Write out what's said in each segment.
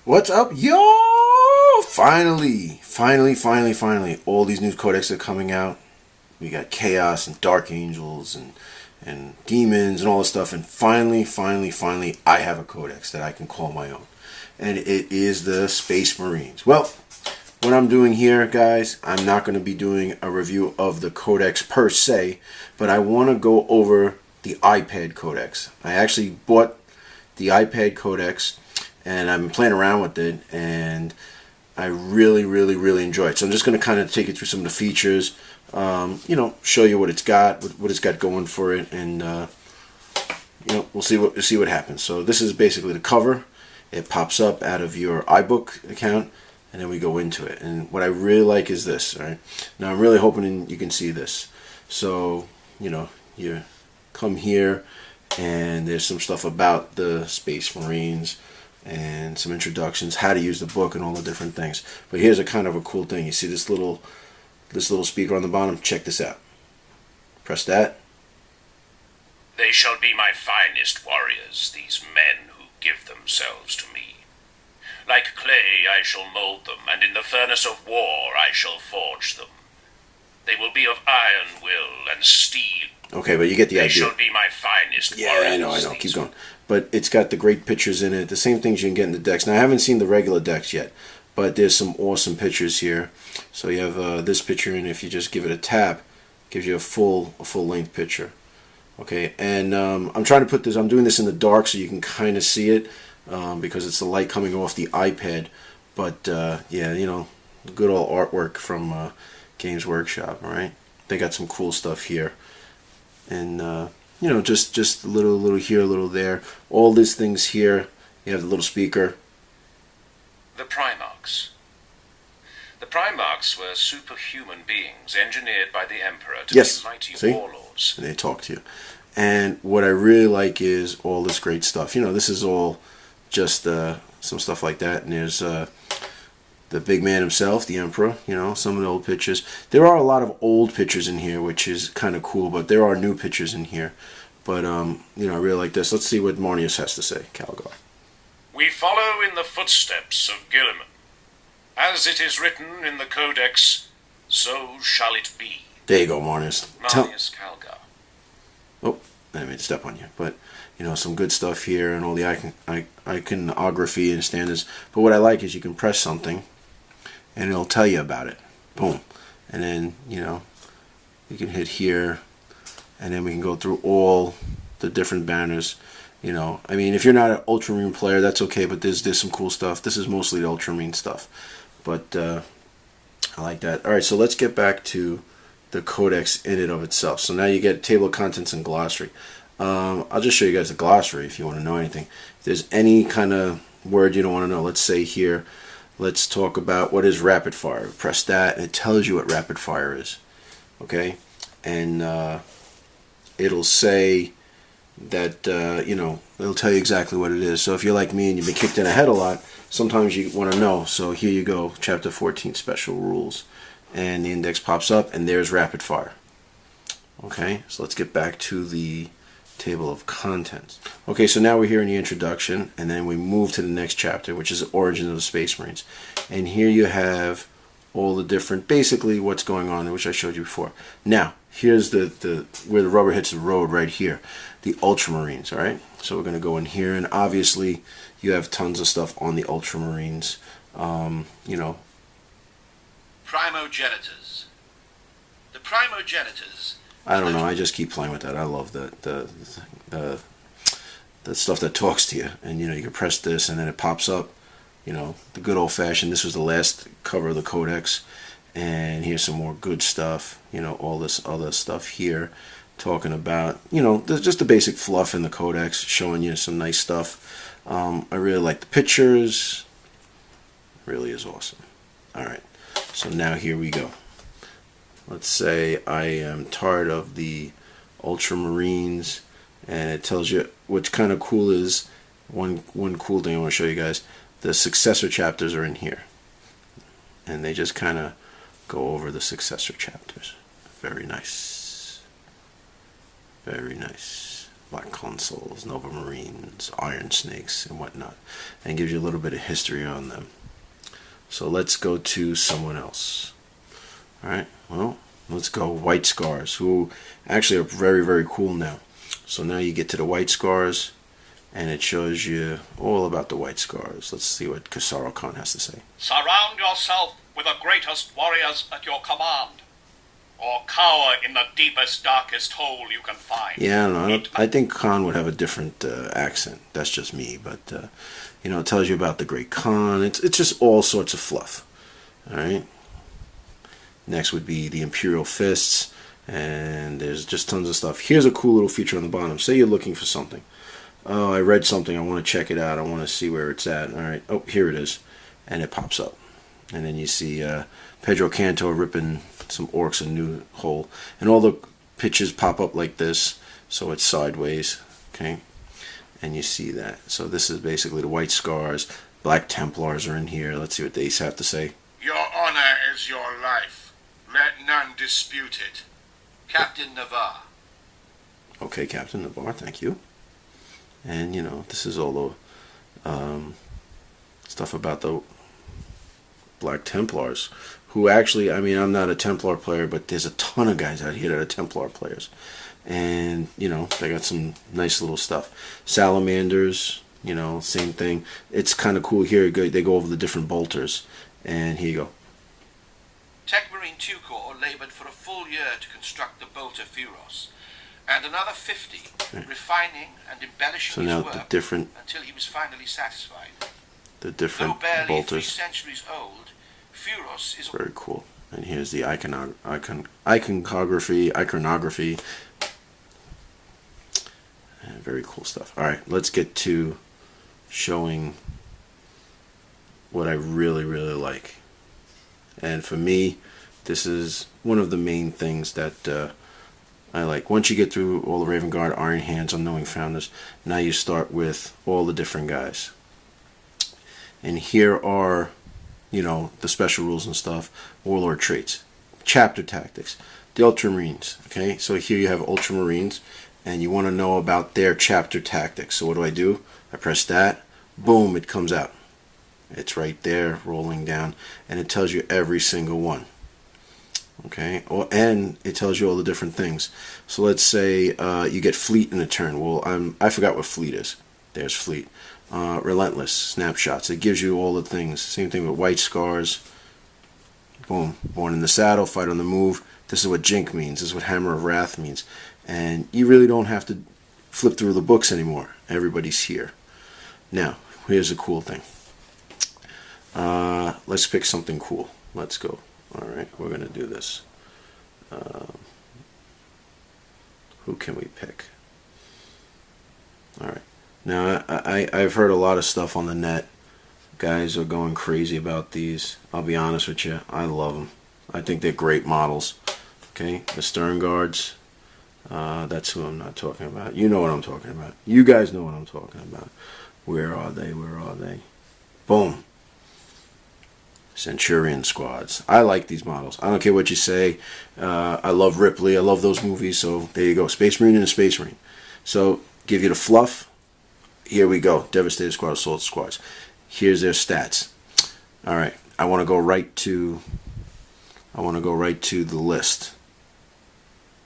What's up, yo? Finally, all these new codex are coming out. We got Chaos and Dark Angels and Demons and all this stuff. And finally, I have a codex that I can call my own. And it is the Space Marines. Well, what I'm doing here, guys, I'm not going to be doing a review of the codex per se, but I want to go over the iPad codex. I actually bought the iPad codex, and I've been playing around with it, and I really enjoy it. So I'm just going to kind of take you through some of the features, show you what it's got, what it's got going for it, and we'll see what happens. So this is basically the cover. It pops up out of your iBook account, and then we go into it. And what I really like is this. All right, now I'm really hoping you can see this. So you come here, and there's some stuff about the Space Marines and some introductions, how to use the book, and all the different things. But here's a kind of a cool thing. You see this little speaker on the bottom? Check this out. Press that. They shall be my finest warriors, these men who give themselves to me. Like clay I shall mold them, and in the furnace of war I shall forge them. They will be of iron will and steel. Okay, but you get the idea. They shall be my finest warriors. Yeah, I know. Keep going. But it's got the great pictures in it. The same things you can get in the decks. Now, I haven't seen the regular decks yet, but there's some awesome pictures here. So you have this picture, and if you just give it a tap, it gives you a full-length picture. Okay, and I'm trying to put this. I'm doing this in the dark so you can kind of see it because it's the light coming off the iPad. But yeah, good old artwork from Games Workshop. All right, they got some cool stuff here, and just a little here, a little there. All these things here. You have the little speaker. The Primarchs. The Primarchs were superhuman beings engineered by the Emperor to be mighty warlords. And they talk to you. And what I really like is all this great stuff. This is all just some stuff like that. And there's the big man himself, the Emperor, some of the old pictures. There are a lot of old pictures in here, which is kind of cool, but there are new pictures in here. But, I really like this. Let's see what Marnius has to say, Calgar. We follow in the footsteps of Gilliman. As it is written in the Codex, so shall it be. There you go, Marnius. Marnius Calgar. Oh, I made a step on you. But, some good stuff here and all the iconography and standards. But what I like is you can press something, and it'll tell you about it. Boom. And then, you can hit here, and then we can go through all the different banners. I mean, if you're not an Ultramarine player, that's okay, but there's some cool stuff. This is mostly the Ultramarine stuff. But I like that. Alright, so let's get back to the codex in and of itself. So now you get table of contents and glossary. I'll just show you guys the glossary if you want to know anything. If there's any kind of word you don't want to know, let's say here, let's talk about what is rapid fire. Press that, and it tells you what rapid fire is. Okay? And it'll say that, it'll tell you exactly what it is. So if you're like me and you've been kicked in the head a lot, sometimes you want to know. So here you go, Chapter 14, Special Rules. And the index pops up, and there's rapid fire. Okay, so let's get back to the table of contents. Okay, so now we're here in the introduction, and then we move to the next chapter, which is the origin of the Space Marines. And here you have all the different, basically what's going on, which I showed you before. Now, here's the where the rubber hits the road right here, the Ultramarines. All right, so we're going to go in here, and obviously you have tons of stuff on the Ultramarines. Primogenitors. The primogenitors. I don't know. I just keep playing with that. I love the stuff that talks to you, and you can press this, and then it pops up. The good old-fashioned. This was the last cover of the Codex, and here's some more good stuff. All this other stuff here, talking about just the basic fluff in the Codex, showing you some nice stuff. I really like the pictures. It really is awesome. All right. So now here we go. Let's say I am tired of the Ultramarines, and it tells you what's kind of cool is one cool thing I want to show you guys. The successor chapters are in here, and they just kind of go over the successor chapters. Very nice. Very nice. Black Consuls, Nova Marines, Iron Snakes, and whatnot, and gives you a little bit of history on them. So let's go to someone else. Alright, well, let's go White Scars, who actually are very, very cool now. So now you get to the White Scars, and it shows you all about the White Scars. Let's see what Kasaro Khan has to say. Surround yourself with the greatest warriors at your command, or cower in the deepest, darkest hole you can find. Yeah, I don't know. I think Khan would have a different accent. That's just me. But, you know, it tells you about the Great Khan. It's just all sorts of fluff. Alright? Next would be the Imperial Fists. And there's just tons of stuff. Here's a cool little feature on the bottom. Say you're looking for something. Oh, I read something. I want to check it out. I want to see where it's at. Alright. Oh, here it is. And it pops up. And then you see Pedro Canto ripping some orcs a new hole. And all the pictures pop up like this. So it's sideways. Okay. And you see that. So this is basically the White Scars. Black Templars are in here. Let's see what they have to say. Your honor is your life. Let none dispute it. Captain Navarre. Okay, Captain Navarre, thank you. And, you know, this is all the stuff about the Black Templars, who actually, I mean, I'm not a Templar player, but there's a ton of guys out here that are Templar players. And, you know, they got some nice little stuff. Salamanders, you know, same thing. It's kind of cool here. They go over the different bolters. And here you go. Tech Marine 2 Corps labored for a full year to construct the bolter Furos, and another 50 refining and embellishing so his now work the different, until he was finally satisfied. The different Though barely bolters. 3 centuries old, Furos is very cool. And here's the iconography. And very cool stuff. Alright, let's get to showing what I really, really like. And for me, this is one of the main things that I like. Once you get through all the Raven Guard, Iron Hands, Unknowing Founders, now you start with all the different guys. And here are, you know, the special rules and stuff, Warlord traits, chapter tactics, the Ultramarines. Okay, so here you have Ultramarines, and you want to know about their chapter tactics. So what do? I press that, boom, it comes out. It's right there, rolling down, and it tells you every single one. Okay, and it tells you all the different things. So let's say you get fleet in a turn. Well, I forgot what fleet is. There's fleet. Relentless, snapshots. It gives you all the things. Same thing with White Scars. Boom, born in the saddle, fight on the move. This is what Jink means. This is what Hammer of Wrath means. And you really don't have to flip through the books anymore. Everybody's here. Now, here's a cool thing. Let's pick something cool. Let's go. Alright, we're going to do this. Who can we pick? Alright. Now, I've heard a lot of stuff on the net. Guys are going crazy about these. I'll be honest with you. I love them. I think they're great models. Okay, the Stern Guards. That's who I'm not talking about. You know what I'm talking about. You guys know what I'm talking about. Where are they? Where are they? Boom. Centurion squads. I like these models. I don't care what you say. I love Ripley. I love those movies. So there you go. Space Marine and a Space Marine. So give you the fluff. Here we go. Devastator Squad, Assault Squads. Here's their stats. All right. I want to go right to the list.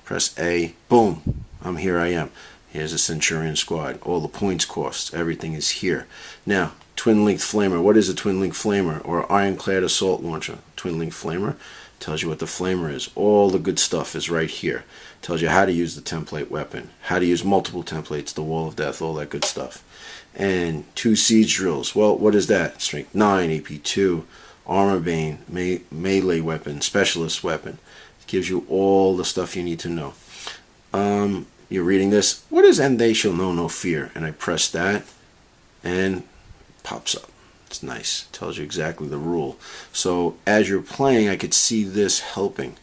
Press A. Boom. Here I am. Here's a Centurion squad. All the points costs. Everything is here. Now, Twin Link Flamer. What is a Twin Link Flamer? Or Ironclad Assault Launcher? Twin Link Flamer tells you what the flamer is. All the good stuff is right here. Tells you how to use the template weapon. How to use multiple templates. The Wall of Death. All that good stuff. And 2 siege drills. Well, what is that? Strength 9, AP 2, Armor Bane, melee weapon, specialist weapon. It gives you all the stuff you need to know. You're reading this. What is "and they shall know no fear"? And I press that, and it pops up. It's nice. It tells you exactly the rule. So as you're playing, I could see this helping.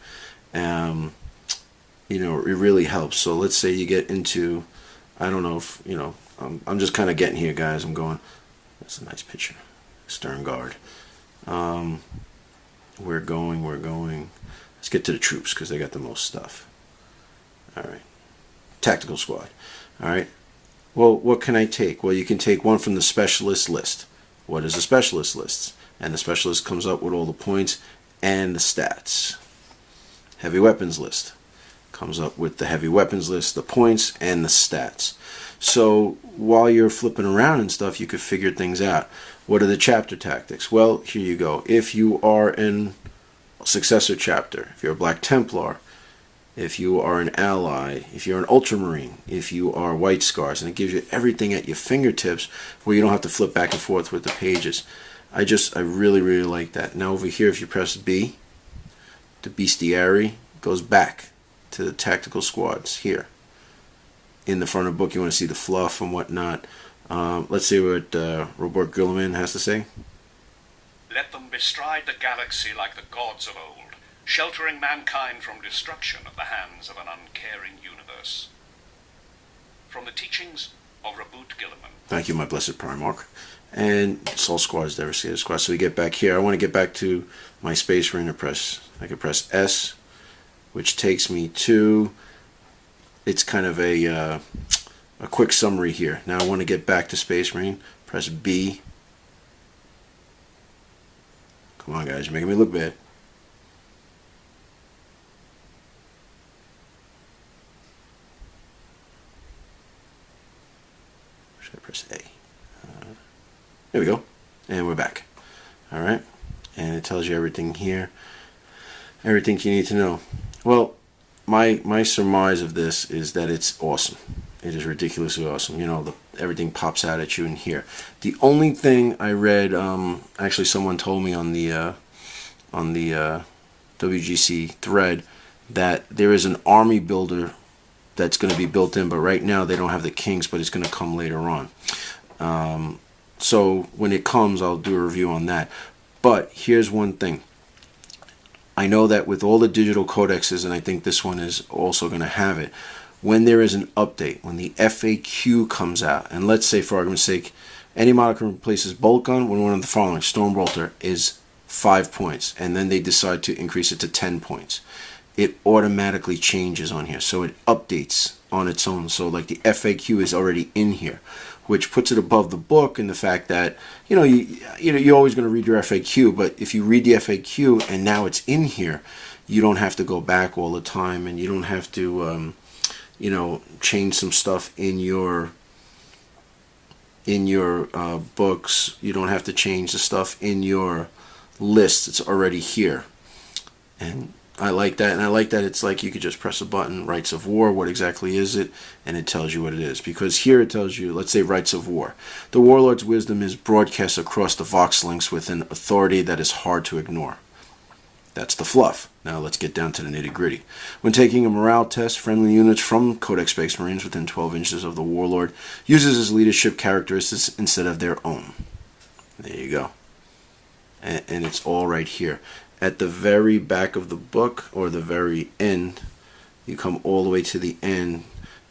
You know, it really helps. So let's say you get into, I don't know if, you know, I'm just kind of getting here, guys. I'm going, that's a nice picture. Stern Guard. We're going. Let's get to the troops because they got the most stuff. All right. Tactical squad. All right. Well, what can I take? Well, you can take one from the specialist list. What is a specialist list? And the specialist comes up with all the points and the stats. Heavy weapons list comes up with the heavy weapons list, the points, and the stats. So while you're flipping around and stuff, you could figure things out. What are the chapter tactics? Well, here you go. If you are in a successor chapter, if you're a Black Templar, if you are an ally, if you're an ultramarine, if you are White Scars, and it gives you everything at your fingertips where you don't have to flip back and forth with the pages. I really, really like that. Now over here, if you press B, the bestiary goes back to the tactical squads here. In the front of the book, you want to see the fluff and whatnot. Let's see what Robert Guilliman has to say. Let them bestride the galaxy like the gods of old, sheltering mankind from destruction at the hands of an uncaring universe. From the teachings of Robert Guilliman. Thank you, my blessed Primarch. And Soul Squad's Devastator Squad. So we get back here. I want to get back to my Space Marine press. I can press S, which takes me to... It's kind of a quick summary here. Now I want to get back to Space Marine. Press B. Come on, guys. You're making me look bad. Should I press A? There we go. And we're back. Alright. And it tells you everything here. Everything you need to know. Well, my surmise of this is that it's awesome. It is ridiculously awesome. You know, everything pops out at you in here. The only thing I read, actually someone told me on the WGC thread that there is an army builder that's going to be built in, but right now they don't have the Kings, but it's going to come later on. So when it comes, I'll do a review on that. But here's one thing. I know that with all the digital codexes, and I think this one is also going to have it, when there is an update, when the FAQ comes out, and let's say for argument's sake, any model replaces bolt gun when one of the following, Stormbolter, is 5 points, and then they decide to increase it to 10 points. It automatically changes on here, so it updates on its own. So like the FAQ is already in here, which puts it above the book in the fact that you're always going to read your FAQ, but if you read the FAQ and now it's in here, you don't have to go back all the time, and you don't have to change some stuff in your books. You don't have to change the stuff in your list. It's already here, and I like that. And I like that it's like you could just press a button, Rights of War, what exactly is it, and it tells you what it is. Because here it tells you, let's say Rights of War. The Warlord's wisdom is broadcast across the Vox links with an authority that is hard to ignore. That's the fluff. Now let's get down to the nitty-gritty. When taking a morale test, friendly units from Codex Space Marines within 12 inches of the Warlord uses his leadership characteristics instead of their own. There you go. And it's all right here. At the very back of the book, or the very end, you come all the way to the end,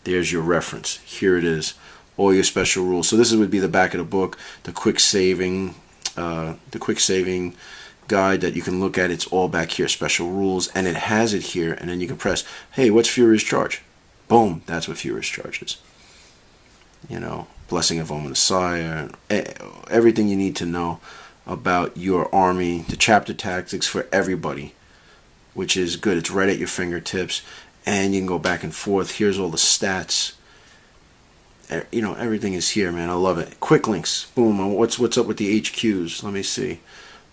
there's your reference. Here it is. All your special rules. So this would be the back of the book, the quick saving guide that you can look at. It's all back here, special rules, and it has it here, and then you can press, hey, what's Furious Charge? Boom, that's what Furious Charge is. Blessing of Omen Messiah, everything you need to know about your army, the chapter tactics for everybody, which is good. It's right at your fingertips, and you can go back and forth. Here's all the stats. Everything is here, man. I love it. Quick links. Boom. What's up with the HQs? Let me see.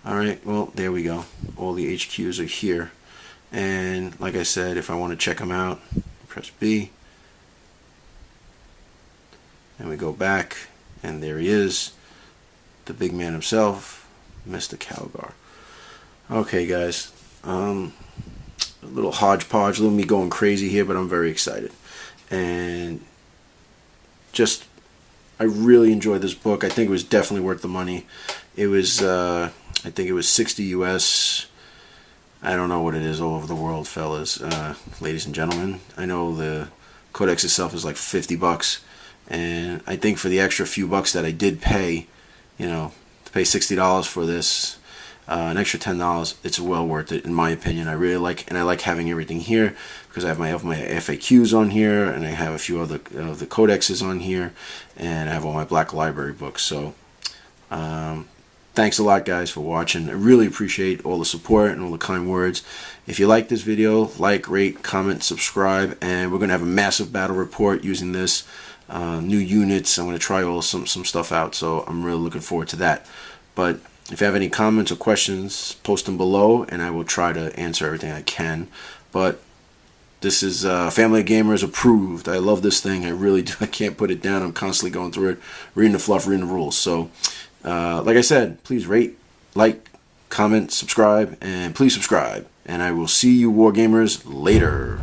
All right. Well, there we go. All the HQs are here. And like I said, if I want to check them out, press B. And we go back, and there he is. The big man himself, Mr. Calgar. Okay, guys. A little hodgepodge, a little me going crazy here, but I'm very excited. And I really enjoyed this book. I think it was definitely worth the money. It was, I think it was 60 US. I don't know what it is all over the world, fellas, ladies and gentlemen. I know the codex itself is like $50. And I think for the extra few bucks that I did pay, to pay $60 for this, an extra $10, it's well worth it in my opinion. I really like, and I like having everything here because I have my FAQs on here, and I have a few other the codexes on here, and I have all my Black Library books. So thanks a lot, guys, for watching. I really appreciate all the support and all the kind words. If you like this video, like, rate, comment, subscribe, and we're gonna have a massive battle report using this. New units. I'm going to try some stuff out, so I'm really looking forward to that. But if you have any comments or questions, post them below, and I will try to answer everything I can. But this is Family of Gamers approved. I love this thing. I really do. I can't put it down. I'm constantly going through it, reading the fluff, reading the rules. So, like I said, please rate, like, comment, subscribe, and please subscribe. And I will see you, Wargamers, later.